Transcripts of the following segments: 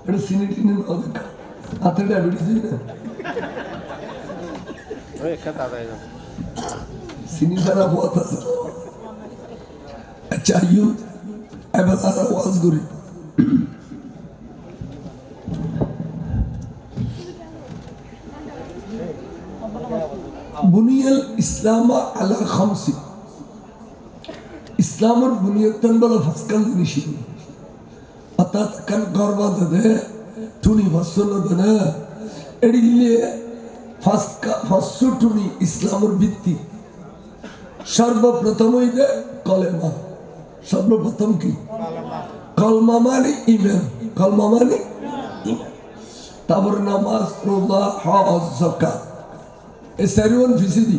এটা সিনে টিনে না দেখা হাতে ডায়াবেটিস না সিনি দ্বারা বহুত আছে আচ্ছা ইউ এবার আর ওয়াজ করি বুনিয়াল ইসলাম আলা খামসি ইসলামের বুনিয়াদন বলা ফাসকান জিনিস অর্থাৎ কান গর্বা দে টুনি ভাসল দে এডিলে ফাসু টুনি ইসলামের ভিত্তি সর্বপ্রথম হইলে কলেমা সর্বপ্রথম কি কলমা মানে ইমান কলমা মানে ইমান তারপর নামাজ রোজা হজ যাকাত এই চারিওয়ান ফিসিদি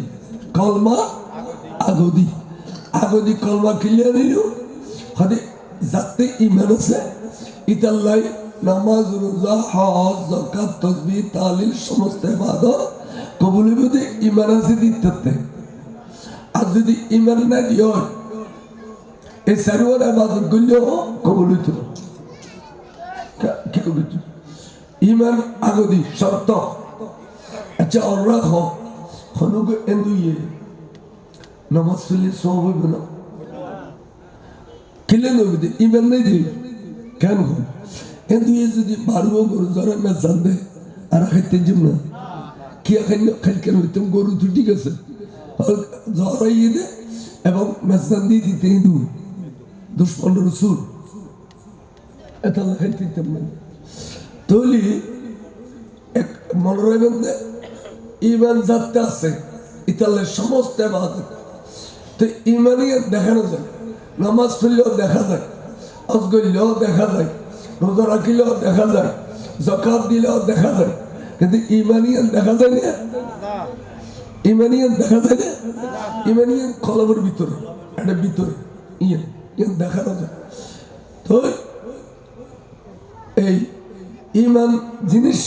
কলমা আগদি আগদি কলমা ক্লিয়ার নিল হদে যাতে ইমান আছে ইতাল্লাই নামাজ রোজা হজ যাকাত তাসবিহ তাহলিল সমস্ত ইবাদত কবুল হবে ইমান আছে দিতে আর যদি ইমান না দিও এই চারিওয়ান ইবাদত গুলো কবুল হইতো কি কবুল ইমান আগদি শর্ত আচ্ছা ওরা হনুক এন্দুইয়ে নামাজ পড়লে সব হইবে না কিলে নবীতে ইমান নাই দিই কেন এন্দুইয়ে যদি বারো গরু ধরে না জানবে আর খাইতে যাব না কি খাই কেন হইতাম গরু তো ঠিক আছে জড়াইয়ে দে এবং মেসান দিয়ে দিতে হিন্দু দুশ্মন রসুল এটা খাইতে দিতাম না তাহলে এক মনে রাখবেন ইমান যাতে আছে ইতালের সমস্ত ইবাদত তো ইমানিয়ে দেখানো যায় নামাজ পড়লেও দেখা যায় হজ করলেও দেখা যায় রোজা রাখিলেও দেখা যায় যাকাত দিলেও দেখা যায় কিন্তু ইমানিয়ান দেখা যায় না ইমানিয়ান দেখা যায় না ইমানিয়ান কলমের ভিতরে এটা ভিতরে ইয়ান দেখানো যায় তো এই ইমান জিনিস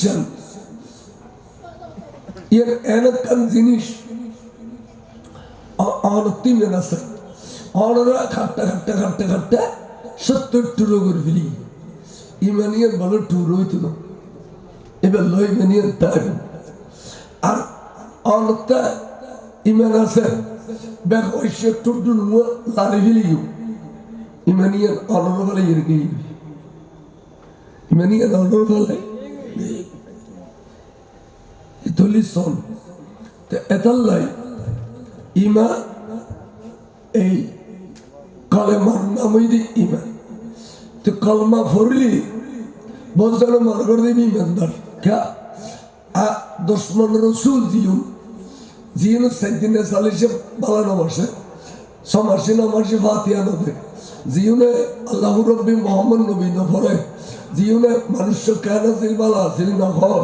এর এনকান জিনিস তিনজন আছে অনরা খাট্টা খাট্টা খাট্টা খাট্টা 70 টুরো করে ফেলি ইমানিয়ান ভালো টুর হইতো না এবার লই ইমানিয়ান তাই আর অনতা ইমান আছে ব্যাগ ঐশ্য টুডু লারে ফেলিও ইমানিয়ান অনর বলে এরকম ইমানিয়ান অনর বলে ইতলিসন তে এতাল্লাই ইমা এই কলেমার নাম হইলে ইমান তো কলমা ফরলি বলতে মনে করে দেবি ইমানদার কা দুশ্মন রসুল জিয়ন সেদিনে চালিশে বালানো মাসে ছমাসে নমাসে ফাতিয়া নবে জিয়নে আল্লাহ রব্বি মোহাম্মদ নবী নফরে জিয়নে মানুষ কেন আছিল বালা আছিল নখর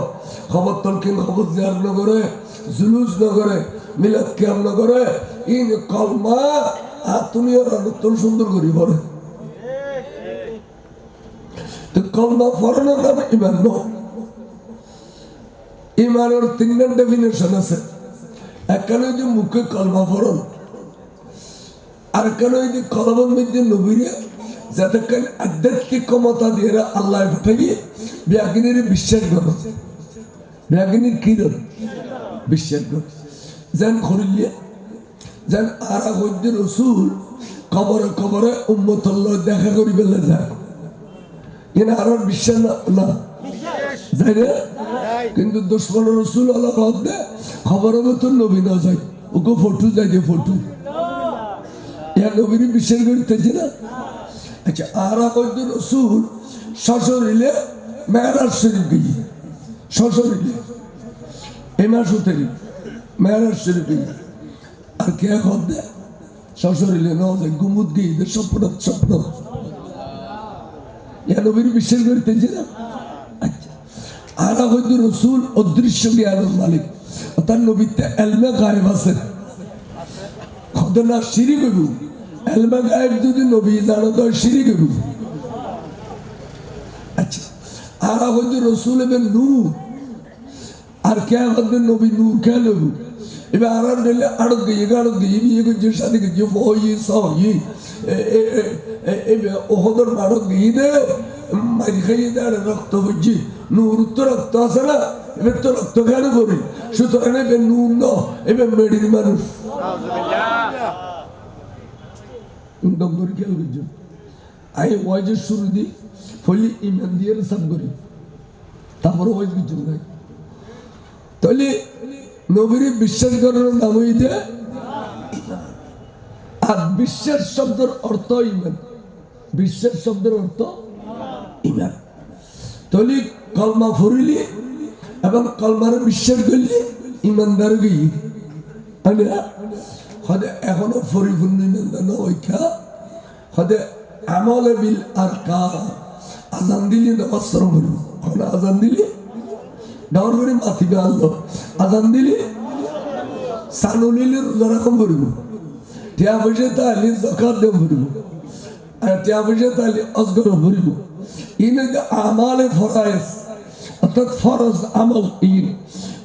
খবর তলকিন খবর জিয়ার নগরে জুলুস নগরে মিলাদ কিয়াম নগরে ইন কলমা আর তুমি ওরা নতুন সুন্দর করি পড়ে তো কলমা ফরানোর নাম ইমান ন ইমানের তিনটা ডেফিনেশন আছে একখানে যে মুখে কলমা ফরন আর কেন এই যে কলমের মধ্যে নবীরে যাতে আধ্যাত্মিক ক্ষমতা দিয়ে আল্লাহ পাঠাইয়ে ব্যাগিনীর বিশ্বাস করো ব্যাগিনীর কি ধর বিশ্বাস কর যেন করিলে যেন আর হইতে রসুল কবরে কবরে উম্মতল্লাহ দেখা করি বেলা যায় এনে আর বিশ্বাস না যাই না কিন্তু দুশ্মন রসুল আল্লাহ খবরের মতো নবী না যায় ওকে ফটো যাই যে ফটো ইয়ার নবীর বিশ্বাস করিতেছে না আচ্ছা আর হইতে রসুল শ্বশুরিলে মেহরাজ শরীফ গিয়ে শ্বশুরিলে এ মাস হতে মেহরাজ শরীফ গিয়ে আর কে খদ্দে শ্বশুরিলে না যায় গুমুদ গিয়ে স্বপ্ন স্বপ্ন ইয়ার নবীর বিশ্বাস করিতেছে না আচ্ছা আর হইতে রসুল অদৃশ্য জ্ঞানের মালিক তার নবীতে এলমে গায়েব আছে খদে না শিরিক হইব এলমে গায়েব যদি নবী জানো তো শিরিক হইব আচ্ছা আর হইতে রসুল এবার নূর আর কে হইতে নবী নূর কে লইব এবার আর নিলে আড়ত গিয়ে গাড়ত গিয়ে বিয়ে করছে সাথে গিয়ে ফই সই এবার ওহদর আড়ত গিয়ে দে মারি খাইয়ে দেয় রক্ত বুঝছি নূর তো রক্ত আছে না এবার তো রক্ত কেন করি সুতরাং এবার নূর ন এবার মেডির মানুষ খেয়াল করছো আমি ওয়াজের শুরু দিই ফলি ইমান দিয়ে সাব করি তারপরে ওয়াজ কিছু নাই তাহলে নবীর বিশ্বাস করার নাম হইতে আর বিশ্বাস শব্দের অর্থ ইমান বিশ্বাস শব্দের অর্থ ইমান তাহলে কলমা ফরিলি এবং কলমার বিশ্বাস করলে ইমানদার গিয়ে হদে এখনো পরিপূর্ণ ইমানদার নৈখা হদে আমল বিল আর কা আজান দিলি নামাজ সরম হইব আজান দিলি ডাউর করে মাতিবে আল্লাহ আজান দিলি সানুলিলে রোজা রাখম করিব টিয়া পয়সা তাহলে জাকাত দেব করিব আর টিয়া পয়সা তাহলে অজগর করিব ইনে আমালে ফরায়েজ অর্থাৎ ফরজ আমল ইন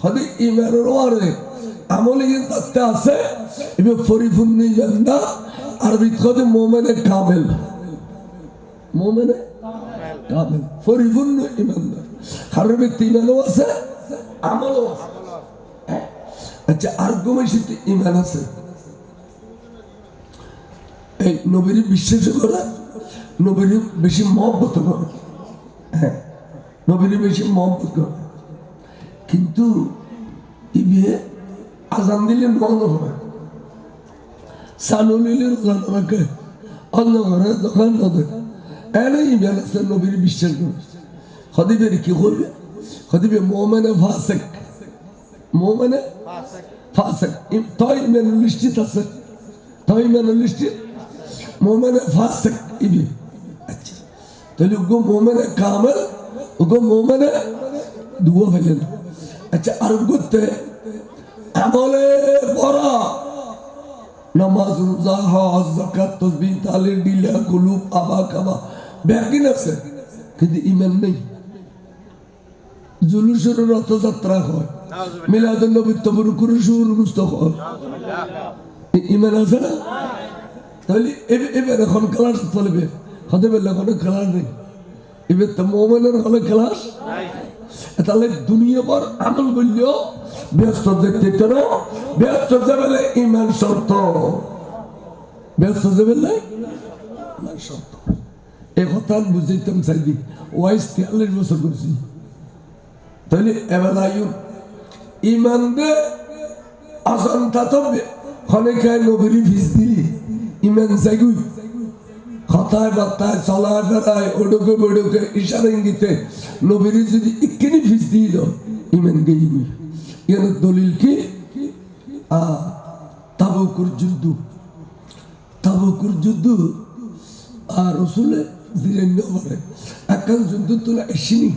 হদে ইমানের ওয়ারে আমল ইন তাতে আছে এবে পরিপূর্ণ ইমানদার আরবি কদে মুমিনে কামেল মুমিনে কামেল পরিপূর্ণ ইমানদার আরবি ইমানও আছে আমলও আছে আচ্ছা আর গোমেশিতে ইমান আছে এই নবীর বিশ্বাস করে নবীর বেশি মহব্বত করে হ্যাঁ নবীর বেশি মহব্বত করে কিন্তু ইবে আজান দিলে বন্ধ করে সানুলিলে রোজা রাখে অন্য ঘরে দোকান নদে এনে ইমান আছে নবীর বিশ্বাস করে খদিবের কি করবে খদিবে মোমেনে ফাসেক মোমেনে ফাসেক তাই ইমান নিশ্চিত আছে তাই ইমান নিশ্চিত মোমেনে ফাসেক ইবে আচ্ছা তাহলে উগো মোমেনে কামেল উগো মোমেনে দুয়া ফেলেন আচ্ছা আর করতে আমলে বড় নামাজ রোজা হজ যাকাত তাসবিহ তাহলিল দিলা কুলুব আবা কাবা ব্যাগিন আছে কিন্তু ইমান নেই জুলুসের রথযাত্রা হয় মিলাদুন নবী তবরুকুর শুরু মুস্তক হয় ইমান আছে না তাহলে এবার এখন ক্লাস চলবে হতে পারলে কোনো ক্লাস নেই এবার তো মোমেনের হলে ক্লাস তাহলে দুনিয়া পর আমল বললেও ব্যস্ত দেখতে কেন ব্যস্ত যাবে ইমান শর্ত ব্যস্ত যাবে ইমান শর্ত এ কথা বুঝাইতাম চাইদি ওয়াইস 43 বছর করছি তাহলে এবার আয়ুন ইমান দে আসান তাতবে খনেকায় নবীর ফিস দিলি ইমান জাগুই কথায় বার্তায় চলায় ফেরায় ওডুকে বডুকে ইশারা ইঙ্গিতে নবীর যদি ইকিনি ফিস দিয়ে দাও ইমান গেইবি এর দলিল কি তাবুকুর যুদ্ধ আর রসুলে জিরেন্দ্র বলে একখান যুদ্ধ তোলা এসিনি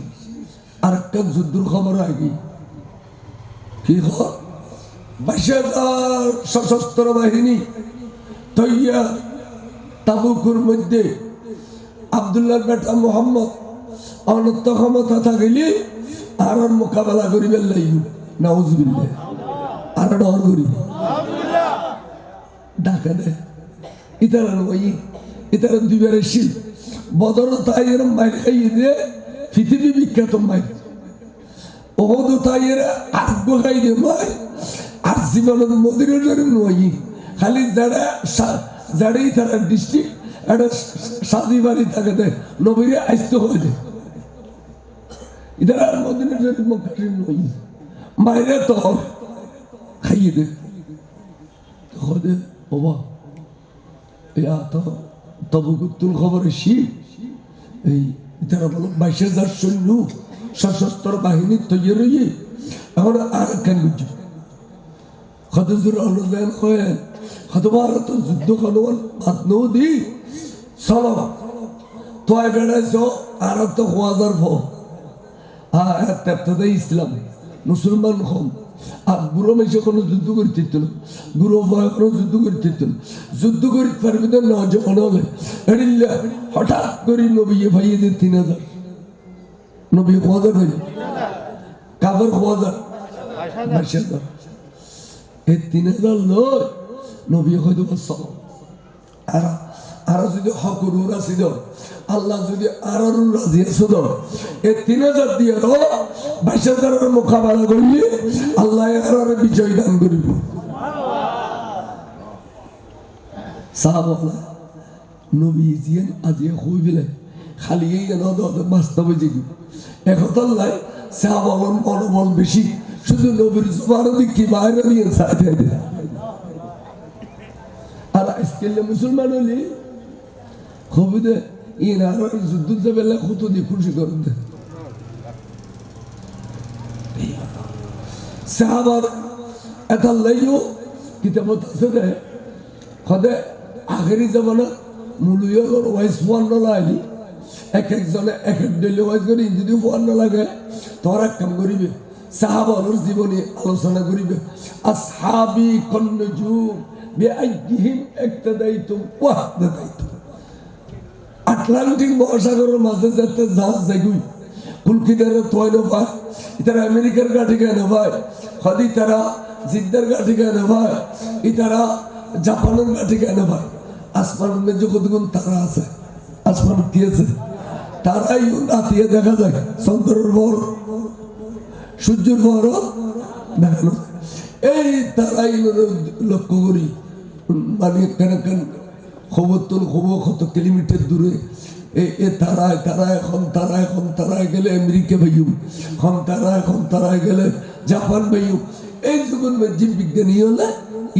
আর একখান যুদ্ধর খবর আগে কি খবর 22,000 সশস্ত্র বাহিনী তৈয়া তাবুকুর মধ্যে আব্দুল্লাহর বেটা মোহাম্মদ অনন্ত ক্ষমতা থাকিলে আর মোকাবেলা করিবেন লাগবে নাউজুবিল্লাহ আর ডর করি ডাকা দেয় ইতারা নয় ইতারা দুইবারে শিল বদর তাই এরম মাইর খাইয়ে দিয়ে পৃথিবী বিখ্যাত মাইর ওহদ তাই এর আগ্য খাই দিয়ে মাই আর জীবনের মদিনের নয় খালি যারাই তারা ডিস্ট্রিক্ট একটা সাজি বাড়ি থাকে দেয় নবীরে আইস্ত হয়ে যায় ইতারা মদিনের মক্কার নয় মাইরে তো খাইয়ে দে হদে ওবা ইয়া তো তবুকুতুল খবর শিব এই তারা বলো 22,000 সৈন্য সশস্ত্র বাহিনী তৈরি রয়ে এখন আর কেন বুঝছো খদজুর অনুদান হয়ে হতবার তো যুদ্ধ খানোয়াল বাদ নৌ দি চলো তোয় বেড়াইছ আর তো 1,000 ভো তেপ্তদে ইসলাম মুসলমান কম আর বুড়ো মেশে কোনো যুদ্ধ করতে না বুড়ো বয় কোনো যুদ্ধ করতে না যুদ্ধ করতে পারবি না নজওয়ান হবে এড়িল্লা হঠাৎ করে নবী ভাইয়ে দিয়ে 3,000 নবী 1,000 ভাই কাবার 1,000 22,000 এই 3,000 লয় নবী হয়তো বসল আর যদি হকুর ওরা ছিল আল্লাহ যদি আরো রাজি আছে তো এই 3000 দিয়ে 22,000 মোকাবেলা করলে আল্লাহ আরো বিজয় দান করিব। সাহাবারা নবী জিয়ান আজিয়া হই ফেলে খালি এই বাস্তবে জিগি একতাল্লাই সাহাবাগণ মনোবল বেশি শুধু নবীর জবানও দিকে বাইরে নিয়ে সাথে আর আজকাল মুসলমান হলে খবিদে ইনার যুদ্ধ বেলা কত দিয়ে খুশি করেন সাহাবার এতাল্লাইও কিতাবত আছে রে খদে আখেরি জামানা মুলুয়র ওয়াইস ওয়ান লাইলি এক একজনে এক এক ডেলি ওয়াইজ করি যদি ওয়ান লাগে তোর এক কাম করিবে সাহাবার জীবনী আলোচনা করিবে আসহাবি কন্নজুম বিআইহিম ইক্তাদাইতুম ওয়াহদাদাইতুম আটলান্টিক মহাসাগরের মাঝে যেতে জাহাজ যাগুই কুলকিদের তৈল ভাই ইতারা আমেরিকার গাড়ি কেন ভাই হদি তারা জিদ্দার গাড়ি কেন ভাই ইতারা জাপানের গাড়ি কেন ভাই আসমান মে যতগুণ তারা আছে আসমান কি আছে তারাই রাতিয়ে দেখা যায় চন্দ্রের বড় সূর্যের বড় দেখানো এই তারাই লক্ষ্য করি মানে কেন কেন খবর তোল খবর কত কিলোমিটার দূরে এ তারায় তারায় এখন তারায় গেলে আমেরিকা ভাইয়ু এখন তারায় গেলে জাপান ভাইয়ু এই যখন জীব বিজ্ঞানী হলে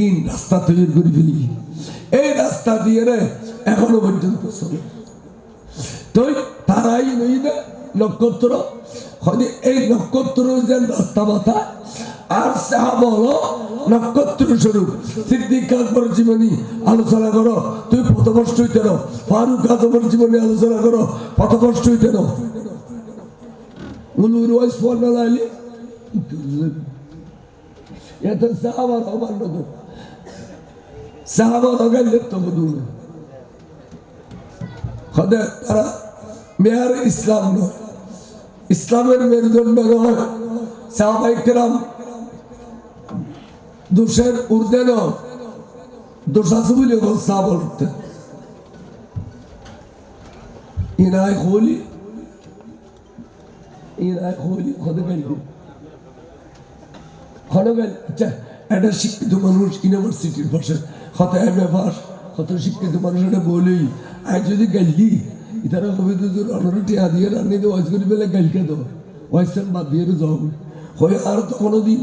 ইন রাস্তা তৈরি করে ফেলি এই রাস্তা দিয়ে রে এখনো পর্যন্ত চলে তো তারাই নই না নক্ষত্র এই নক্ষত্র যেন রাস্তা মাথা আর সাহাবা হলো নক্ষত্র স্বরূপ। সিদ্দিক আকবর জীবনী আলোচনা করো তুই পথভ্রষ্ট হইতে নাও, ফারুক আজমের জীবনী আলোচনা করো পথভ্রষ্ট হইতে নাও। মুলুর ওয়াইস ফোন লাইলি এটা সাহাবার অমান্য তো সাহাবার অগাইলে তো বুঝুন খদে তারা মেয়ার ইসলাম নয়, ইসলামের মেরুদণ্ড নয়। সাহাবায়ে কেরাম দোষের ঊর্ধ্বে নয়, দোষ আছে বলে সাহাবা উঠতে ইনায় খোলি খদে গাইল খনগাইল। আচ্ছা একটা শিক্ষিত মানুষ ইউনিভার্সিটির পাশে কত এমএ পাস কত শিক্ষিত মানুষ এটা বলেই আজ যদি গাইলি ইতারা কবি দুজোর অনরটি আদিয়ে রান্নি দিয়ে ওয়াইজ করি পেলে গাইলকে দেবো ওয়াইসান বাদ দিয়ে যাও হয় আর তো কোনোদিন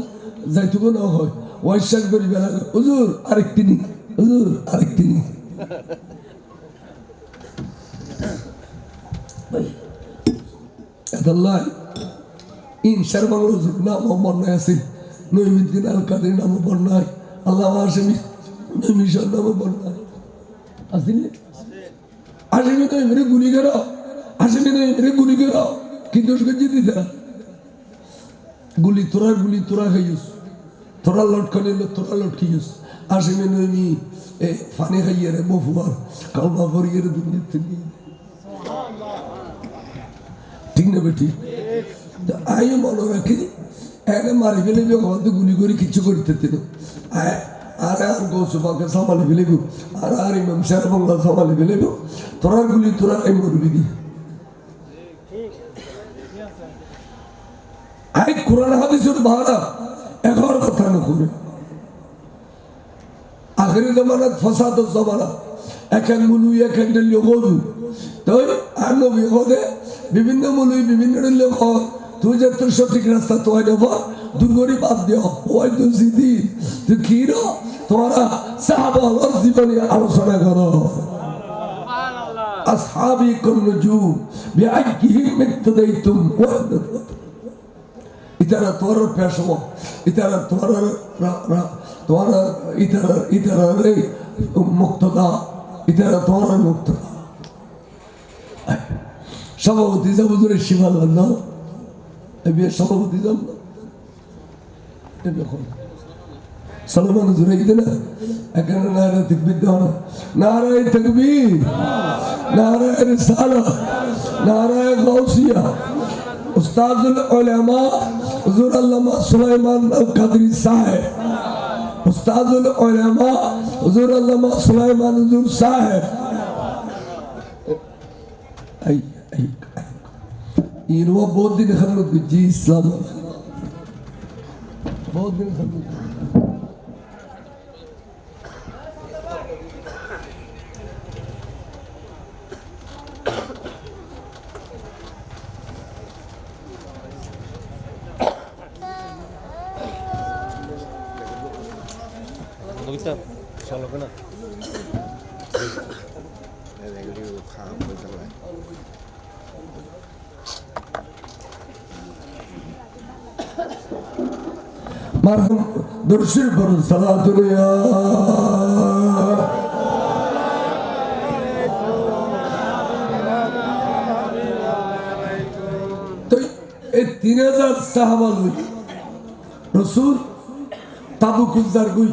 যাইতুকো না হয় ওয়াইসান করি বেলা হুজুর আরেকটি নি হুজুর আরেকটি নি এদাল্লাহ ইনশার বাংলা হুজুর নাম বন্যায় আছে নইমুদ্দিন আল কাদের নাম বন্যায় আল্লাহ হাশেমি নইমিশার নাম বন্যায় আসলে আসেনি তো এমনি গুলি করো আসেনি তো এমনি গুলি করো কি দোষ করছি দিদা গুলি তোরা খাইস তোরা লটকানি তোরা লটকিস আসেনি নইমি ফানি খাইয়ে রে মফুয়ার কালমা ভরিয়ে রে দুনিয়া থেকে ঠিক না বেটি আইও মনে রাখি এনে মারি ফেলে হয়তো গুলি করে কিচ্ছু করতে আর গৌসুফাকে সামালি ফেলেব আর ইমাম শের বাংলা সামালি ফেলেব তোরা গুলি তোরা এই মরবি দি আই কোরআন হাদিসের ভাড়া এখন কথা না করে আখেরি জামানাত ফাসাদ জামানা এখন মুলুই এখন লোক তো আর নবী হদে বিভিন্ন মুলুই বিভিন্ন লোক তুই যে তোর সঠিক রাস্তা তোয়াই নেব দুর্গরি বাদ দিও ওই তো সিদ্ধি তুই কি র তোরা সাহাবা জীবনী আলোচনা করো আসহাবি কুন্নুজুম বিআইহিম ইক্তাদাইতুম ইতারা তোর পেশো ইতারা তোর ইতারা রে মুক্তদা ইতারা তোর মুক্তদা সভাপতি জাবুজুরের শিবাল না সভাপতি যান সালমান জুড়ে গিয়ে না এখানে নারায় তাকবীর দেওয়া না নারায় তাকবীর নারায় রিসালাত নারায় গাউসিয়া উস্তাদুল উলামা হুজুর আল্লামা সুলাইমান আল কাদরি সাহেব উস্তাদুল উলামা হুজুর আল্লামা সুলাইমান হুজুর সাহেব ইনওয়া বহুত দিন খাদমত করছি ইসলাম বহুত দিন খাদমত Solo que no. مرحبا درشل بر صلاة يا তো এই 3000 সাহাবা লই রাসূল তাবুক উদ্ধার কই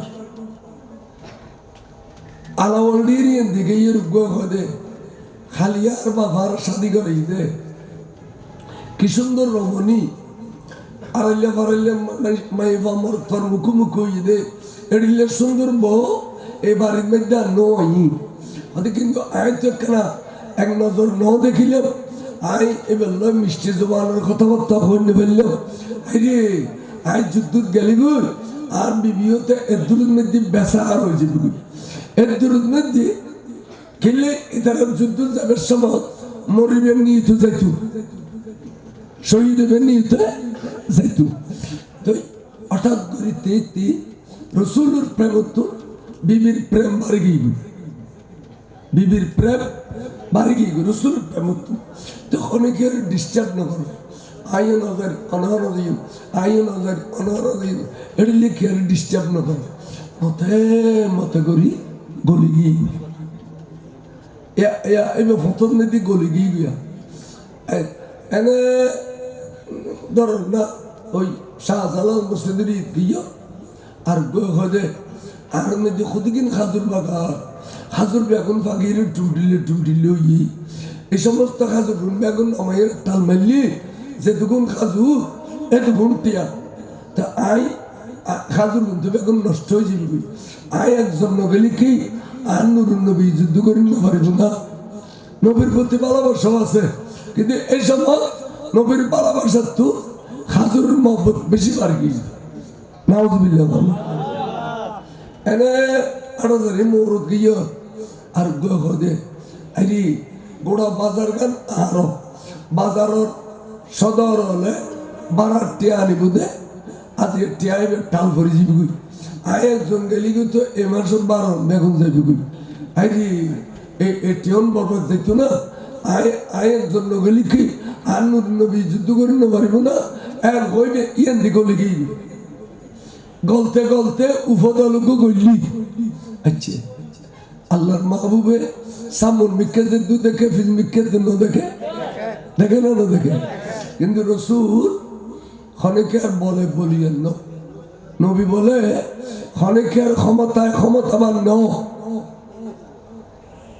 আলাওয়ালিরিয়ান দিকে ইউরোপ গদে খালিয়ার বাবার শাদি করে দে কি সুন্দর রমণী আড়াইলে বাড়াইলে মাইবা মরতর মুখোমুখি হয়ে দে এড়িলে সুন্দর বউ এই বাড়ির মধ্যে নই হতে কিন্তু আয় তো কেনা এক নজর ন দেখিলাম আয় এবার মিষ্টি জবানের কথাবার্তা হইলে ফেললাম আরে আয় যুদ্ধ গেলি গুল আর বিবিহতে এর দূরের মধ্যে বেসা আর হয়ে যাবে এর দূরের মধ্যে খেলে এটার যুদ্ধ যাবে সময় মরিবেন নিয়ে তো যাইতো শহীদ হবেন নিয়ে তো যাইতো তো হঠাৎ করে তেতে রসুলের প্রেম তো বিবির প্রেম বাড়ি গিয়ে বিবির প্রেম বাড়ি গিয়ে রসুলের প্রেম তো তখন কেউ ডিস্টার্ব না করো আইও নজর অনহর দিন আইও নজর অনহর দিন এটি লিখে আর ডিস্টার্ব না করো মতে মতে করি গলি গিয়ে এবার ফটোর মধ্যে গলি গিয়ে গিয়া এনে ধরুন না ওই শাহজালাল মসজিদের ঈদ গিয়া আর হদে আর মধ্যে খুদিকিন খাজুর বাগা খাজুর বেগুন ফাঁকিয়ে টুটিলে ওই এই সমস্ত খাজুর বেগুন আমাদের তাল মারলি যে দুগুণ খাজু এ দুগুণ টিয়া তা আই খাজুর কিন্তু বেগুন নষ্ট হয়ে যাবে আই একজন নগেলি কি আর নুরুন নবী যুদ্ধ করি না পারিব না নবীর প্রতি ভালোবাসা আছে কিন্তু এই সময় নবীর ভালোবাসার তো খাজুর মহব্বত বেশি পার গিয়ে নাউজুবিল্লাহ এনে আড়াজারি মোর গিয়ে আর গদে আরে গোড়া বাজার গান আরো বাজারের সদর হলে বারার টিয়া আনিব দে আজকে টিয়া টাল ভরে যাবি গুই আয় একজন গেলি তো এ মাসের 12 বেগুন যাবি গুই আরে এই টিয়ন বরবাদ যাইতো না আয় আয় একজন গেলি কি আর নবী যুদ্ধ করে না পারিব না এক হইবে ইয়ান দিকে লিখি গলতে গলতে উপদলকে গলি আচ্ছা আল্লাহর মাহবুবে সামন মিক্কের দু দেখে ফিজ মিক্কের ন দেখে দেখে না দেখে কিন্তু রসুল খনেকে আর বলে বলিয়েন নবী বলে খনেকে আর ক্ষমতায় ক্ষমতাবান ন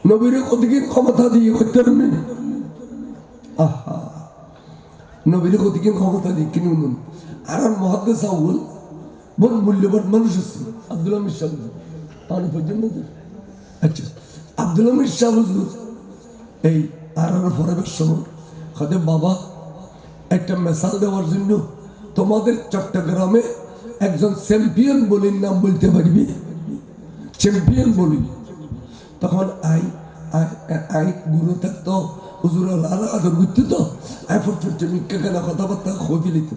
নবীর কতদিন ক্ষমতা দিয়ে করতে পারবেন আহা নবীর কতদিন ক্ষমতা দিয়ে কিনে উনুন আর মহাদ্দেশ আউল বহুত মূল্যবান মানুষ আছে আব্দুল হামিদ শাহ পর্যন্ত আচ্ছা আব্দুল হামিদ শাহ হুজুর এই আর ফরাবের সময় হতে বাবা একটা মেসাল দেওয়ার জন্য তোমাদের চট্টগ্রামে একজন চ্যাম্পিয়ন বলির নাম বলতে পারবি চ্যাম্পিয়ন বলি তখন আই আই গুরু থাকতো হুজুর আদর করতে তো আই ফুটফুটছে মিক্কা কেনা কথাবার্তা খোঁজি নিত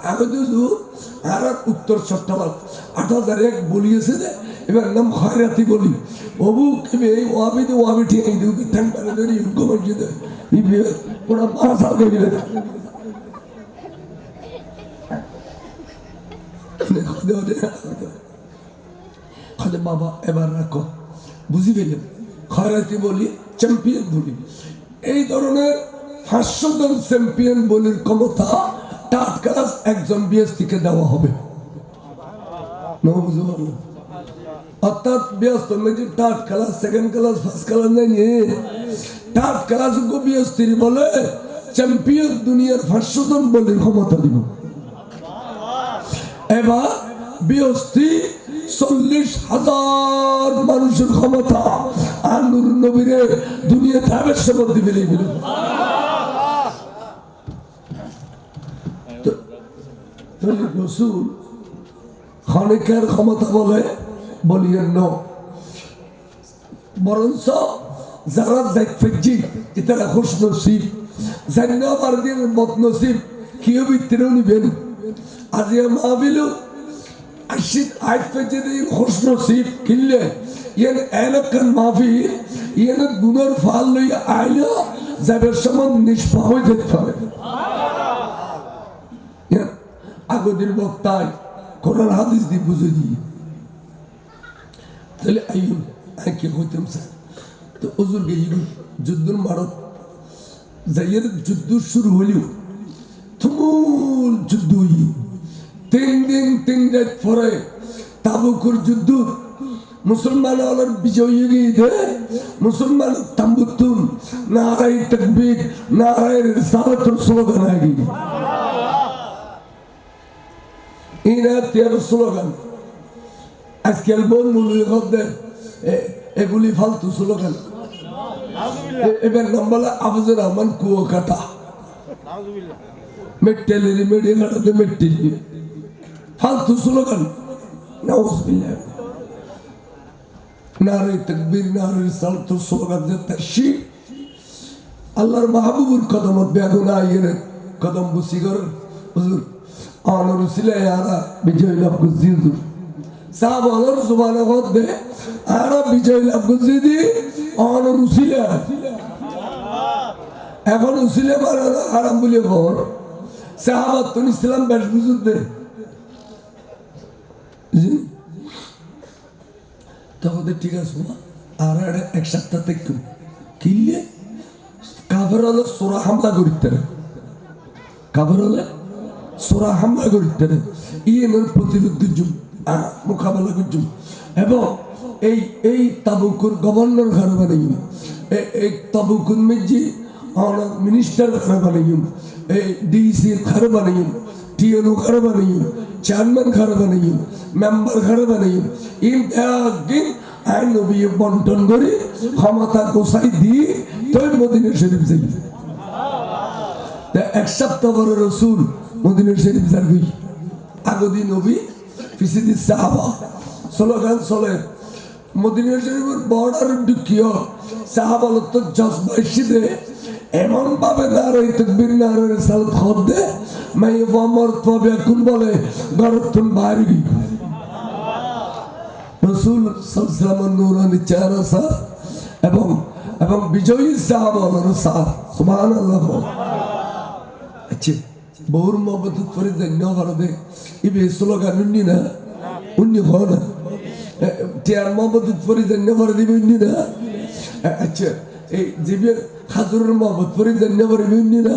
আমি তো আর উত্তর চট্টগ্রাম 8001 বলিয়েছে যে এবার নাম খয়রাতি বলি অবু কেবে ওয়াবি তো ওয়াবি ঠিক এই দিও ঠান পারে ধরি গমন যেতে ওরা ভাষা করে দিলে বাবা এবার রাখো বুঝি গেলেন খয়রাতি বলি চ্যাম্পিয়ন বলি এই ধরনের 500 জন চ্যাম্পিয়ন বলির ক্ষমতা টাট ক্লাস একজন বিএসটিকে দেওয়া হবে অর্থাৎ ব্যস্ত মেয়েটি টাট class second class first class নেই টাট ক্লাস বিএসটি বলে চ্যাম্পিয়ন দুনিয়ার 500 জন বলির ক্ষমতা দিব এবার বিহস্তি 40,000 মানুষের ক্ষমতা আর নূর নবীরে দুনিয়াতে আবেশ মধ্যে ফেলে দিল রসুল ক্ষণিকের ক্ষমতা বলে বলিয়েন ন বরঞ্চ যারা দেখছি এটারা খুশ নসিব জান্নাবার দিন মত নসিব কিও ভিতরেও নিবেন আজি মাহবিলু আশিদ আইত পেজে দিন খুশ নসিব কিনলে ইয়ান এলাকান মাহফিল ইয়ান গুনার ফাল লই আইলো যাদের সমান নিষ্পাপ হয়ে যেতে হবে আগদের বক্তায় কোরআন হাদিস দিয়ে বুঝে দিয়ে তাহলে আইন কে হইতাম স্যার তো ওজুর গিয়ে যুদ্ধর মারত যাইয়ের যুদ্ধ শুরু হলেও তুমুল যুদ্ধ হই 3 দিন 3 রাত পরে তাবুকের যুদ্ধ মুসলমান আলার বিজয় হয়ে গিয়ে মুসলমান তাম্বুতুন নারাই তাকবীর নারাই রিসালাতুর স্লোগান আগে ইনা তের স্লোগান আজকাল বন্ধু এগুলি ফালতু স্লোগান এবার নাম বলে আফজুর রহমান কুয়াকাটা মেট্টেলের মেডে কাটাতে মেট্টেল ফালতু স্লোগান নাউজুবিল্লাহ নারে তাকবীর নারে রিসালাতুর স্লোগান যে তাশি আল্লাহর মাহবুবুর কদমত বেগুনা ইয়ে কদম বুসিগর হুজুর আনর উসিলা ইয়ারা বিজয় লাভ করছি হুজুর সাহাব আনর সুবহানাহু ওয়া তাআলা আরা বিজয় লাভ করছি দি আনর উসিলা এখন উসিলা বানানো হারাম বলে ঘর সাহাবাত তো ইসলাম বেশ বুঝতে তখন ঠিক আছে আর এক সপ্তাহ থেকে কিনলে কাফের হলে সোরা হামলা করিতে কাফের হলে সোরা হামলা করিতে ইয়েনের প্রতিরোধ মোকাবেলা করছুম এবং এই তাবুকুর গভর্নর ঘর বানাইম এই তাবুকুর মেজি মিনিস্টার ঘর বানাইম এই ডিসি ঘর বানাইম টিএনও ঘর বানাইম চেয়ারম্যান ঘর বানাইম মেম্বার ঘর বানাইম ইন একদিন আইন নবী বন্টন করে ক্ষমতা গোসাই দিয়ে তোই মদিনা শরীফ যাই এক সপ্তাহ পরে রসুল মদিনা শরীফ যাবি আগদি নবী পিছিয়ে সাহাবা স্লোগান চলে মদিনা শরীফের বর্ডার ঢুকিও সাহাবা তো জজবা এসে এমন ভাবে নারাই তাকবীর নারাই রিসালাত খদ দে মাই ওমর তবে কোন বলে গরতুন বাইরে গই রাসূল সাল্লাল্লাহু আলাইহি নূরানি চেহারা সা এবং বিজয়ী সাহাবার সা সুবহানাল্লাহ আচ্ছা বহুর মোহাম্মত করে জন্য করবে ইবে স্লোগান উন্নি না উন্নি হয় না টিয়ার মোহাম্মত করে জন্য করে দিবে উন্নি না আচ্ছা এই জিবে হাজুরের মোহাম্মত করে জন্য করে উন্নি না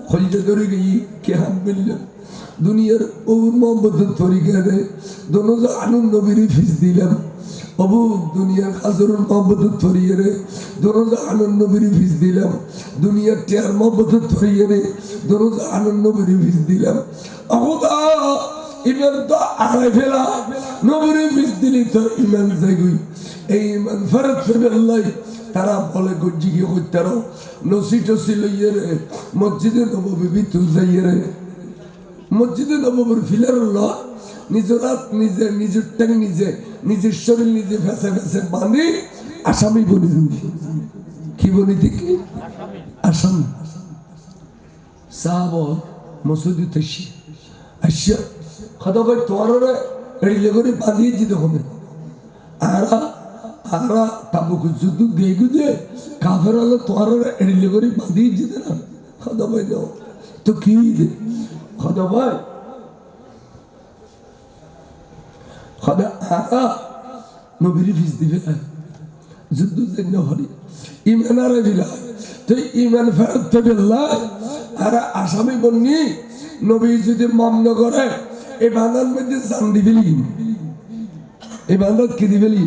খলিজা ধরে গই কে হাম বিল্লাহ দুনিয়ার ওর মোহাম্মত তরিকারে দোনো আনন্দ নবীর ফিস দিলাম অবু দুনিয়ার হাজুরের মোহাম্মত তরিয়ারে দোনো আনন্দ নবীর ফিস দিলাম দুনিয়ার টিয়ার মোহাম্মত তরিয়ারে দোনো আনন্দ নবীর ফিস দিলাম অবদা ইমান তো আড়াই ফেলা নবীর ফিস দিলি তো ইমান যাইগই এই ইমান ফরত ফেলাল্লাহ তারা বলে গজ্জি কি হইতারো নসি টসি লইয়ে রে মসজিদে নববী ভিতর যাইয়ে রে মসজিদে নববীর ফিলার হলো নিজের রাত নিজে নিজের ট্যাং নিজে নিজের শরীর নিজে ফেসে ফেসে বাঁধি আসামি বনি কি বনি দেখি আসামি সাহাব মসজিদে তেসি আসিয়া কথা ভাই তোমার এড়িলে করে বাঁধিয়েছি তখন আরা তাবুক যুদ্ধ দিয়ে গুদে কাফের হলো তোমার এড়িলে করে বাঁধিয়েছি না কথা ভাই দাও তো কি দে খোদা ভাই খোদা আকা নবীর ফিস দিবে যুদ্ধ জন্য হরি ইমান আর দিলা তো ইমান ফেরত থেকে আর আসামি বন্নি নবী যদি মামলা করে এই বান্ধার মধ্যে জান দিবেলি এই বান্ধার কি দিবেলি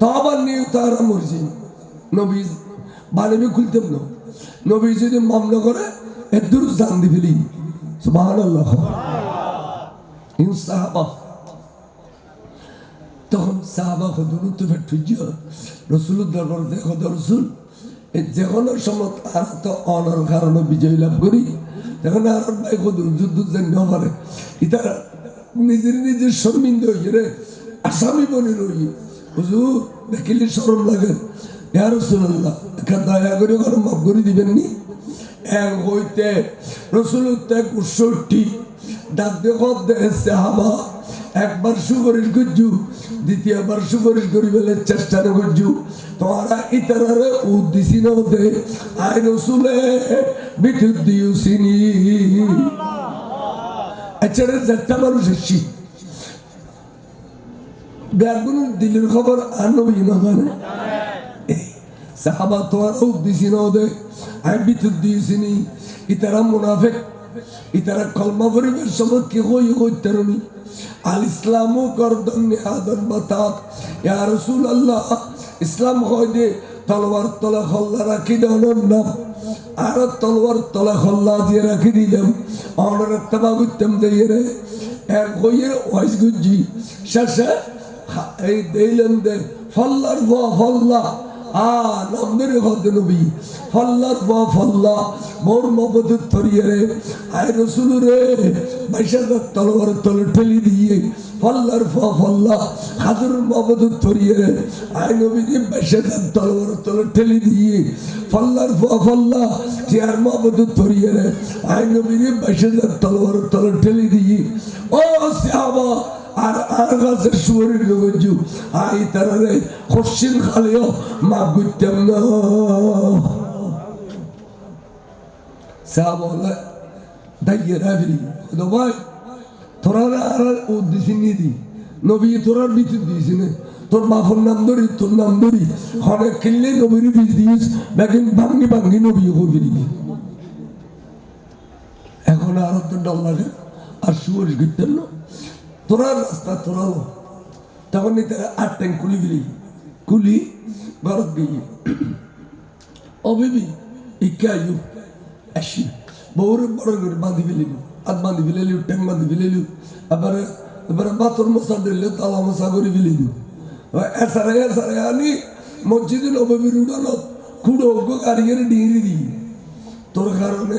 তবার নিয়ে তারা মরছি নবী বাড়ি খুলতেন না নবী যদি মামলা করে এর দূর জান দিবেলি সুবহানাল্লাহ ইন সাহাবা তখন সাহাবা হুজুর তো ফেটুজ রসুলের দরবার দেখো রসুল যে কোনো সময় আর তো অনার কারণে বিজয় লাভ করি তখন আর ভাই হুজুর যুদ্ধ যেন পারে ইতারা নিজের শর্মিন্দ হইয়ে রে আসামি বনে রই হুজুর দেখিলে শরম লাগে ইয়া রাসূলুল্লাহ একটা দয়া করে কোনো মাফ করে দিবেন নি এক হইতে রসুলের ত্যাগ ৬৯ ডাক দেখো সাহাবা একবার সুপারিশ করছু দ্বিতীয়বার সুপারিশ করি বলে চেষ্টা করছু তোমরা ইতারারে উদ্দিসি না হতে আই রসুলে বিদ্যুৎ দিউসিনি এছাড়া যাত্রা মানুষ এসছি ব্যাগুন দিলের খবর আর নবী না জানে সাহাবা তোমরা উদ্দিসি না হতে আই বিদ্যুৎ দিউসিনি ইতারা মুনাফিক ইতারা কলমা পরিবেশ সময় কি হই হইতারনি আল ইসলামু গর্দন নিহাদন বাতাত ইয়া রাসূলুল্লাহ ইসলাম হয় যে তলোয়ার তলা খল্লা রাখি দেওয়ার নাম আর তলোয়ার তলা খল্লা দিয়ে রাখি দিলাম অনার তবা করতাম দিয়ে রে এক হইয়ে ওয়াইস গুজি শেষে এই দিলেন দে ফল্লার ফল্লা নামের হতে নবী ফল্লার ফল্লা মোর মবদুত থরিয়ে রে আয় রসুল রে বাইশাদার তলোয়ার তলে ঠেলি দিয়ে ফল্লার ফল্লা হাজুর মবদুত থরিয়ে রে আয় নবী বাইশাদার তলোয়ার তলে ঠেলি দিয়ে ফল্লার ফল্লা চেয়ার মবদুত থরিয়ে রে আয় নবী বাইশাদার তলোয়ার তলে ঠেলি দিয়ে ও সাহাবা আর আর গাছের সুরের গজু আই তারারে খসিন খালিও মাপ করতাম না সাহাবা দাইয়ে রাবি ভাই তোরা আর উদ্দেশ্য নিয়ে দি নবী তোরার ভিতর দিয়েছি না তোর বাপর নাম ধরি তোর নাম ধরি হরে কিনলে নবীর বীজ দিয়েছ দেখেন ভাঙ্গি নবী হবি এখন আর তো ডল লাগে আর সুরেশ করতেন না তোরা রাস্তা তোরালো তখন তারা ৮ ট্যাঙ্ক কুলি ভারত গিয়ে অবিবি ইকায়ু আসি বউর বড় করে বাঁধি ফেলিলু হাত বাঁধি ফেলিলু ট্যাঙ্ক বাঁধি ফেলিলু এবারে বাতর মশা দিলে তালা মশা করে ফেলিলু এসারে আনি মসজিদে নবীর উড়ানো খুঁড়ো গাড়িয়ে ডিঙি দিই তোর কারণে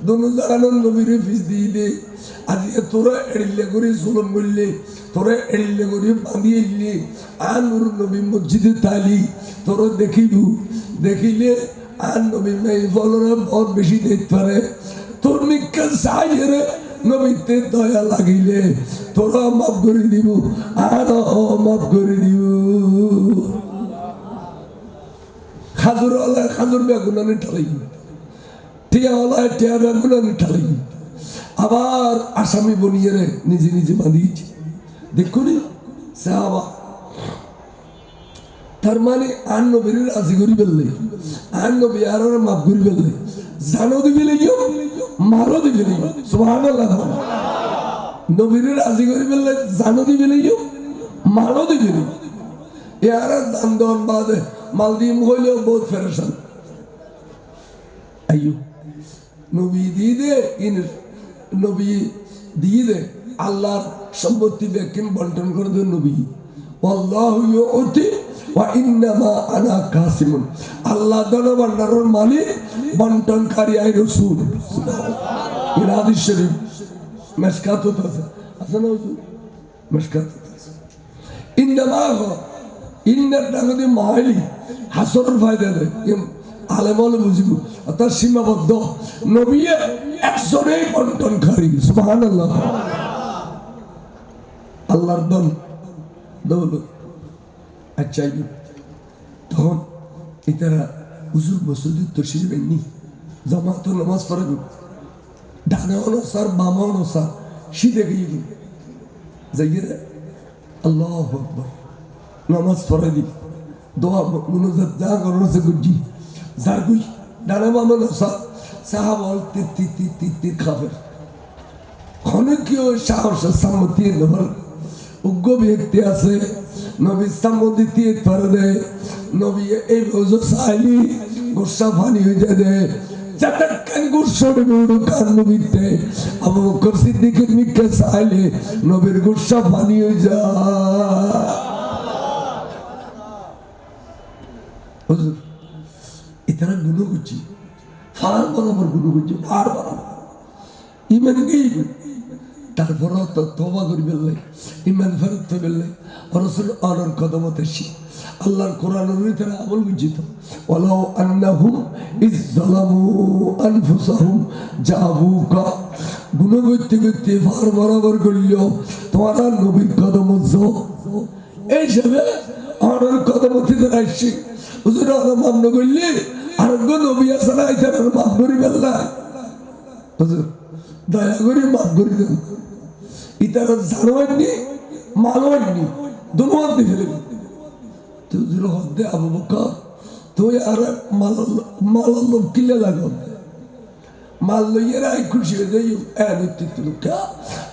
দোনো জাগানোর নবীরে ফিস দিলে আজকে তোরা এড়িলে করে সোলম বললে তোরা এড়িলে করে বাঁধিয়ে এলে আর নুর নবী মসজিদে তালি তোরা দেখিলে আর নবী মেয়ে ফলরা বহুত বেশি দেখতে পারে তোর মিক্কা সাইয়ের নবীতে দয়া লাগিলে তোরা মাফ করে দিব আর মাফ করে দিব খাজুর বেগুনানি ঠালাই টিয়াওয়ালায় টিয়া বেগুনানি ঠালাই আবার আসামি বনিয়ে রে নিজে বাঁধিয়েছে দেখুনি সাহাবা তার মানে আর নবীর রাজি করি ফেললে আর নবী আর মাফ করি ফেললে জানো দিবি লেগিও মারো দিবি লেগিও সুবহানাল্লাহ নবীর রাজি করি ফেললে জানো দিবি লেগিও মারো দিবি লেগিও ইয়ার দান দন বাদে মালদিম হইলেও বহুত ফেরেশান আইয়ো নবী দিয়ে দে আল্লাহর সম্পত্তি ব্যাকিম বন্টন করে দেন নবী আল্লাহু ইউতি ওয়া ইন্নামা আনা কাসিমুন আল্লাহ দানা ভান্ডারের মালিক বন্টনকারী আই রাসূল সুবহানাল্লাহ এই হাদিস শরীফ মশকাত আছে না হুজুর মশকাত ইন্নামা ইন্নার টাকাতে মাইলি হাসরের ফায়দা দেয় আলেমল বুঝিব অর্থাৎ সীমাবদ্ধ নবী একজনেই বন্টনকারী সুবহানাল্লাহ আল্লাহর দন দৌলত আচ্ছা তখন এটারা হুজুর মসজিদ তশরিফ এননি জামাত নামাজ পড়াবো ডানে অনুসার বামা অনুসার শীতে গিয়ে যাইয়ে আল্লাহু আকবার নামাজ পড়াই দি দোয়া মুনাজাত যা করার আছে গুজি যার গুই ডানে বামা অনুসার সাহাবল তীর খাবের অনেক কেউ সাহসের সম্মতি নেবার উগ্র ব্যক্তি আছে নবী সম্মতি তীর পারে দেয় নবী এই বোঝো সাইলি গুসা ফানি হয়ে যায় যতক্ষণ গুসর মুড় কান নবীতে আবু বকর সিদ্দিকের মিকে সাইলে নবীর গুসা ফানি হয়ে যায় হুজুর ইতারা গুলো করছি ফার বরাবর গুলো করছি ফার বরাবর ইমান গেই তারপর তো তওবা করি বললে ইমান ফেরত তো বললে রাসূল আনার কদমতে শি আল্লাহর কোরআনের ভিতরে আমল বুঝিত ওয়ালাউ আন্নাহুম ইজ যালামু আনফুসাহুম জাবুকা গুনাহ করতে করতে ফার বরাবর করলো তোমার নবীর কদম এই সবে আনার কদমতে আসছি হুজুর আনা মান্য করলে আর গো নবী আসলে আইতার মাফ করি বললা হুজুর দয়া করে মাফ করে দেন ইতারা জানোয়ারনি মালওয়ারনি দুনোয়ার দিয়ে ফেলে তুই হদ্দে আবু বকর তুই আর মাল লোক কিলে লাগাও মাল লইয়ের আই খুশি হয়ে যাই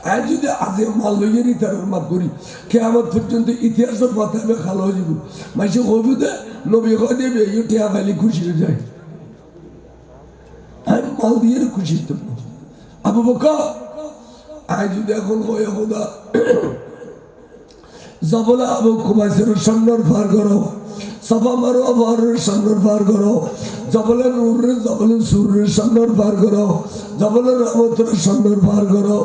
আজ যদি আজ মাল লইয়েরই তার মাফ করি কে আমার পর্যন্ত ইতিহাসের কথা আমি খালো হয়ে যাব মাসে হবি দে নবী হয় দেবে টিয়া ফেলি খুশি হয়ে যায় আমি মাল দিয়ে খুশি তো আবু বকর আজ যদি এখন হয়ে হোদা জবলে আবু কুবাইসের সন্ন্যর পার করো সফা মারো আবহাওয়ার সন্ন্যর পার করো জবলে নূরের জবলে সূর্যের সন্ন্যর পার করো জবলে রহমতের সন্ন্যর পার করো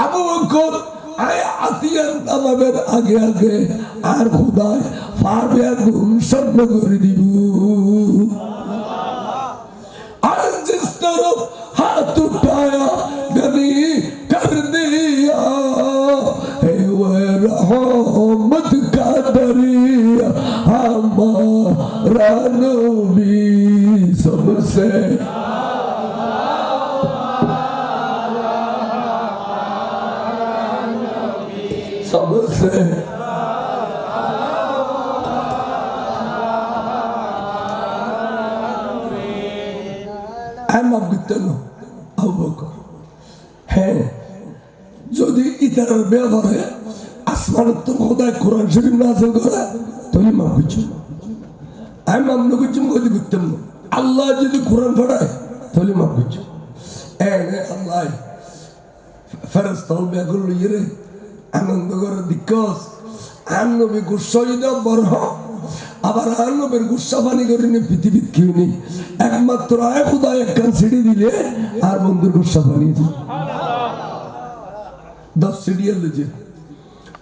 আবু বকর আয় আতিয়ান তামাবের আগে আগে আর খুদায় পারবে গুণ স্বপ্ন করে দিব আর জিস তরফ হাত উঠায়া গনি কর দিয়া হে रहमत का दरिया हमारा नबी सबसे सबसे I'm a good to হ্যাঁ যদি ইতারার ব্যবহারে আসমানের তো খোদায় কোরআন শরীফ নাযিল করে তাহলে মাফ করছি আমি মাফ না করছি মধ্যে করতাম না আল্লাহ যদি কোরআন পড়ায় তাহলে মাফ করছি আল্লাহ ফেরেশতা বেগুল লইরে আনন্দ করে দিকস আন নবী গুসাইদ বরহ আবার আন নবীর গুসা পানি করে নি পৃথিবীত কেউ নেই একমাত্র আয় খোদা একখান ছিড়ি দিলে আর বন্ধুর গুসা পানি দিল 10 সিরিয়াল লিজে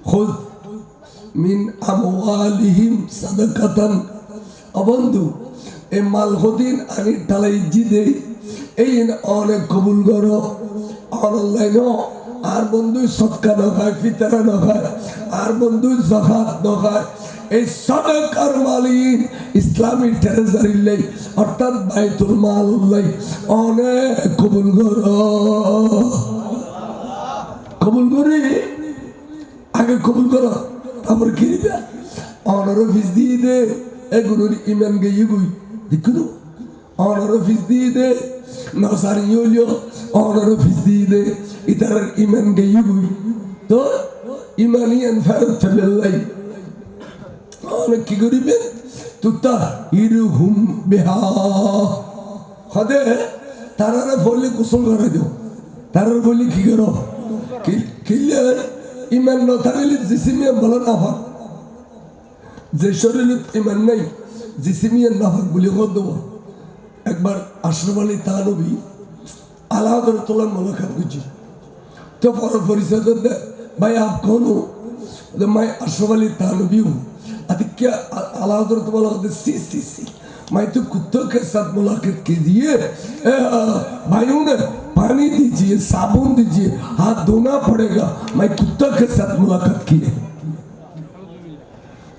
খুদ মিন আমওয়ালিহিম সাদাকাতান অবন্ধু এ মাল হদিন আনি টালাই জিদে এই অনেক কবুল করো অনলাইন আর বন্ধু সদকা না খায় ফিতরা না খায় আর বন্ধু যাকাত না খায় এই সাদাকার মালিক ইসলামী ট্রেজারি লাই অর্থাৎ বাইতুল মাল লাই অনেক কবুল করো কবুল করি আগে কবুল করো তারপর কি দিবে অনার অফিস দিয়ে দে এগুলোর ইমান গিয়ে গুই দেখুন অনার অফিস দিয়ে দে নসারি ইউলিও অনার অফিস দিয়ে দে ইতার ইমান গিয়ে গুই তো ইমানিয়ান ফেরত ফেলে অনেক কি করিবে তুতা ইরহুম বিহা হদে তারারে বললে গোসল করে দিও তারার বলি কি করো কিলে ইমান না থাকলে জিসিমিয়া বলো না ভাগ যে শরীরে ইমান নাই জিসিমিয়া না ভাগ বলে কর দেবো একবার আশরাফ আলী থানভী আলাদা তোলার মোলাকাত করছি তো পরিচয় দে ভাই আপ कौन हो मैं अशरफ अली थानवी हूँ क्या आला सी मैं तो कुत्तों के साथ मुलाकात कीजिए भाइयों ने पानी दीजिए साबुन दीजिए हाथ धोना पड़ेगा मैं कुत्तों के साथ मुलाकात किए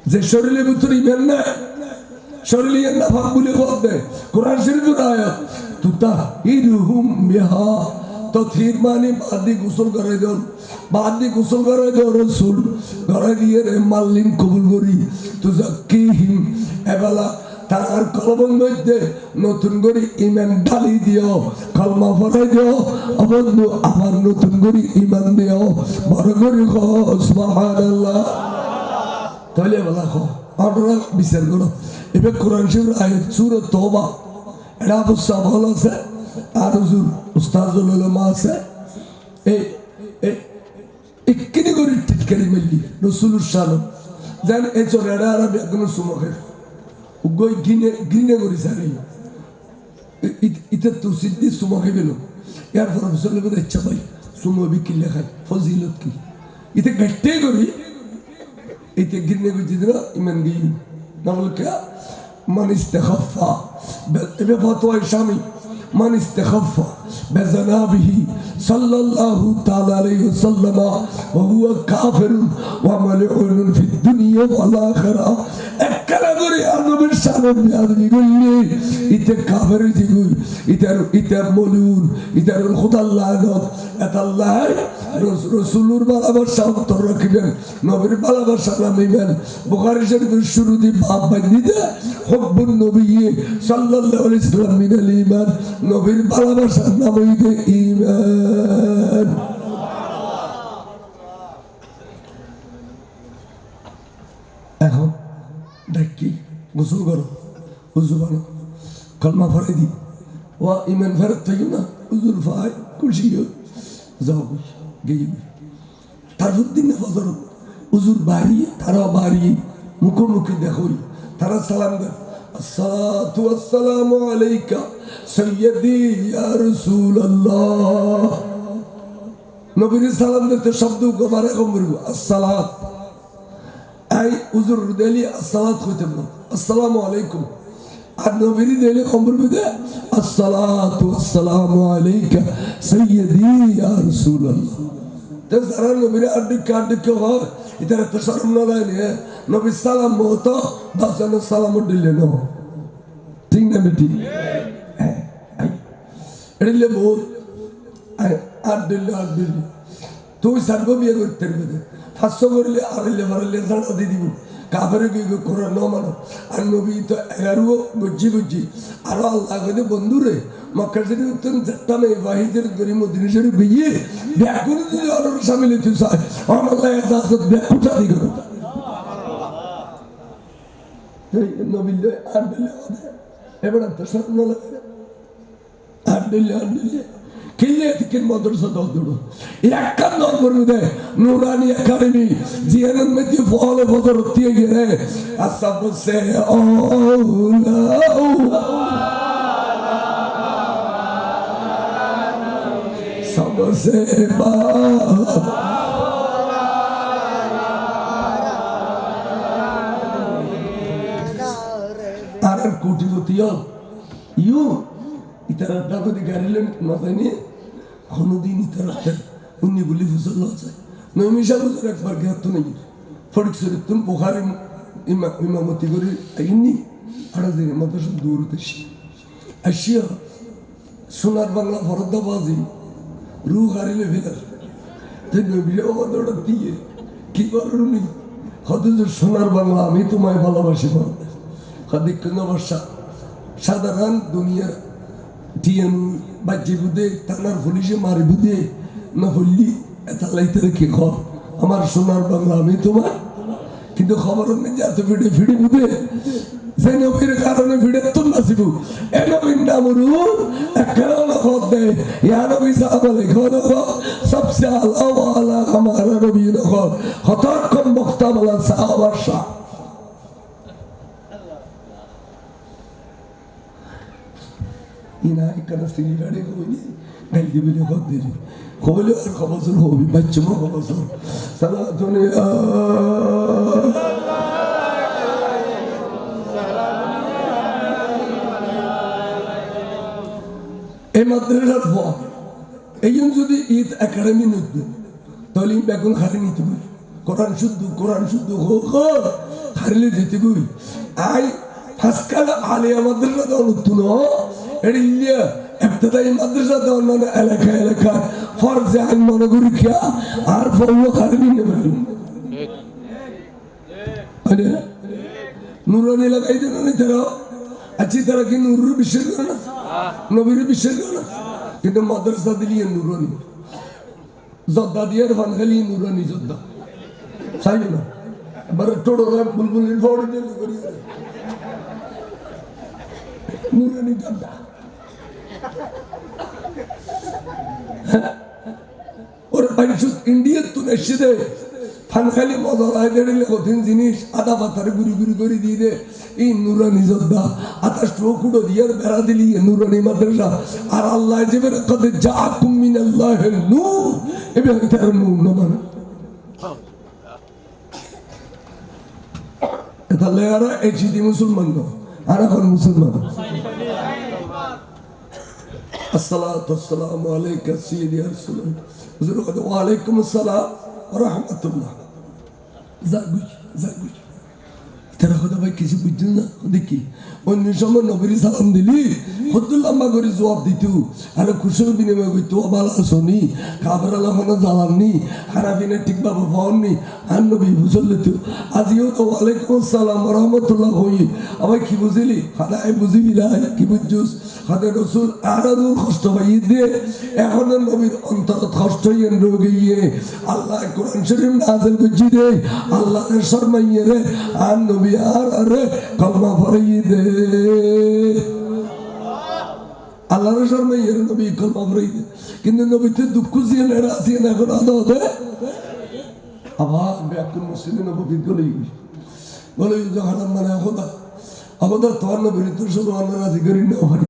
जे शरीर ভিতর ইমান না শরীরের নাফাক বলে বলতে কোরআন শরীফের আয়াত তুতা ইরহুম বিহা তো থির মানে বাদি গোসল করে দেন বাদি গোসল করে দেন রাসূল করে দিয়ে রে মালিন কবুল করি তো জাকিহিম এবেলা তার কলমের মধ্যে নতুন করে ঈমান ঢালি দিও কলমা পড়ে দিও বন্ধু আবার নতুন করে ঈমান দিও বড় করে সুবহানাল্লাহ তাহলে বলা কো আপনারা বিচার করো এবার কোরআন শরীফের আয়াত সূরা তওবা এটা অবশ্য ভালো আছে আর হুজুর উস্তাদুল উলামা আছে এই এককিনি করে টিটকারি মিললি রাসূলুল্লাহ সাল্লাল্লাহু জান এই চোরেরা আর বেগুন সুমখে উগই গিনে করি সারি ইতে তো সিদ্ধি সুমাকে গেল ইয়ার প্রফেসর লেবে ইচ্ছা ভাই সুমো বিক্রি লেখায় ফজিলত কি ইতে গাট্টে করি ইতে গিনে করি দিন ইমান গিয়ে না বল কে من استخفى بفتوى الشامي من استخفى بذنابه صلى الله تعالى عليه وسلم وهو كافر وملعون في الدنيا والآخرة الكلام أنا بالشام بهذا يقول لي إنت كافر تقول إنت ملعون إنت الخدا الله نود الله رسول الله بالشام تركنا نبي بالشام ميمن بخاري شريف الشروط باب بديده حب النبي صلى الله عليه وسلم من الإيمان نبي بالشام نبي إيمان এখন ডাকি গোসল করো উজু বানো কলমা ফরাই দি ওয়া ইমান ফেরত থাকি না উজুর ফাই খুশি যাও গিয়ে তারপর দিনে ফজর উজুর বাড়িয়ে তারা বাড়িয়ে মুখোমুখি দেখোই তারা সালাম দেয় আসসালাতু ওয়াসসালামু আলাইকা সাইয়্যিদি ইয়া রাসূলুল্লাহ নবীর সালাম দিতে শব্দ গোবারে কমরু আসসালাত আই উজুর দেলি আসসালাত কইতেন না আসসালামু আলাইকুম আর নবীর দেলি কমরু দে আসসালাতু ওয়াসসালামু আলাইকা সাইয়্যিদি ইয়া রাসূলুল্লাহ তে যারা নবীর আড্ডি হয় ইতারা তো শরম না লাগে নবী সালাম মতো দশজন সালাম দিলে না ঠিক না বেটি এড়িলে বহুত আড্ডি তুই সার্ব বিয়ে করতে পারবে 500 করলে আড়াইলে বাড়াইলে জানা দিয়ে দিব কাফের কি করে ন মানো আর নবী তো 11 বুঝি আরো আল্লাহ কইতে বন্ধুরে মক্কা শরীফ তুন জত্তামে ওয়াহিদের গরি মদিনা শরীফ বিয়ে ব্যাকুন যদি আর শামিল হতে চায় আল্লাহ ইজাজত ব্যাকুটা দি করো নবী আড্ডি এবারে তো শরম না লাগে আড্ডি কিল্লে থেকে মাদ্রাসা দৌড়ো একটা নম্বর দে নুরানি একাডেমি জিএনএম में जो फॉलो फॉलो होती है ये सबसे औला सबसे আর কোটিপতিও ইউ ইতারা দাদু দি গাড়িলেন মাথায় কোনদিন ইতারা উনি বলি ফুসল আছে নৈমিষা বুঝে একবার গেত নেই ফটিক শরীফ তুমি বুখারি ইমামতি করে আইনি আড়া দিনে মাদ্রাসা দূর দেশি আসিয়া সোনার বাংলা ফরদাবাজি রু হারিলে ফেরার তাই নবীরা ওটা দিয়ে কি করার উনি হয়তো সোনার বাংলা আমি তোমায় ভালোবাসি বলবে হাদিক নবাসা সাধারণ দুনিয়ার টিএনু বাজ্যে বুধে থানার পুলিশে মারি বুধে না হল্লি এটা লাইতে রেখে ঘর আমার সোনার বাংলা আমি তোমার কিন্তু খবর নেই যে এত ভিড়ে ফিড়ে বুধে যে নবীর কারণে ভিড়ে তো নাসিবু এ নবীর নামরু একখানা খত দেয় ইয়া নবী সাহাব আলাইকুম সবসে আলা ওয়ালা আমারা নবী নখর হতরকম বক্তা বলা সাহাবার শাহ ইনা একখানা সিঁড়ি গাড়ি কইনি গাই দিবি রে খত দিবি কইলে আর খবর হবি বাচ্চা মো খবর সালা দুনিয়া এই মাদ্রাসার ফল এই জন্য যদি ঈদ একাডেমি নিতে তাহলে বেগুন হারি নিতে পারি কোরআন শুদ্ধ হোক হারিলে যেতে পারি আই হাসকাল আলিয়া মাদ্রাসা দেওয়া নতুন এড়িয়ে ابتدائي মাদ্রাসা দেওয়া মানে এলাকা ফরজে আইন মনে করি খেয়া আর ফল হারিনি নেবে নুরানি লাগাই দেন না তারা আচ্ছা তারা কি নুরুর বিশ্বাস করে না নবীর বিশ্বাস করে না কিন্তু মাদ্রাসা দিলিয়ে নুরানি জদ্দা দিয়ে ফান খালি নুরানি জদ্দা চাই না এবার টোড়া বুলবুলির ফড় দিয়ে করি নুরানি জদ্দা ওর বাইশুত ইন্ডিয়া তো নেশিদে ফান খালি মজা লাগে দিলে কঠিন জিনিস আদা পাতারে গুড়ি গুড়ি করে দিয়ে দে এই নুরানি যোদ্ধা 28 ফুট দিয়ার বেড়া দিলি নুরানি মাদ্রাসা আর আল্লাহ যে কদ জাআকুম মিনাল্লাহি নূর এবং তার নূর মানে তাহলে আর এজিদি মুসলমান না আর এখন মুসলমান আসসালাতু ওয়াসসালামু আলাইকা সাইয়্যিদি রাসূলুল্লাহ হুজুর ওয়া আলাইকুম আসসালাম ওয়া রাহমাতুল্লাহ জাগুজ তারা খোদা ভাই কিছু বুঝছেন না দেখি অন্য সময় নবীর সালাম দিলি কত লম্বা করে জবাব দিত আর কুশল বিনিময় করতো বালা শুনি খাবার আলামানো জ্বালাননি খারাপিনে ঠিকভাবে পাওয়াননি আর নবী বুঝল তো আজিও তো ওয়ালাইকুম আসসালাম রহমতুল্লাহ হই আবার কি বুঝিলি খাদায় বুঝিবি না কি বুঝছুস খাদে রসুল আরো কষ্ট পাই দে এখন নবীর অন্তর কষ্ট হইয়ে রোগে গিয়ে আল্লাহ কোরআন শরীফ নাযিল করছি দে আল্লাহ শর্মাইয়ে রে আর নবী আর আরে কলমা পড়াইয়ে দে আল্লাহর শর্মাইয়ে রে নবী কলমা পড়াইয়ে দে কিন্তু নবীতে দুঃখ দিয়ে নেড়া আসিয়ে না এখন আদা হতে আবার ব্যাকুল মুসলিম নবী গলেই বলে হারাম মানে খোদা আমাদের তোর নবীর তো শুধু আল্লাহ রাজি করি না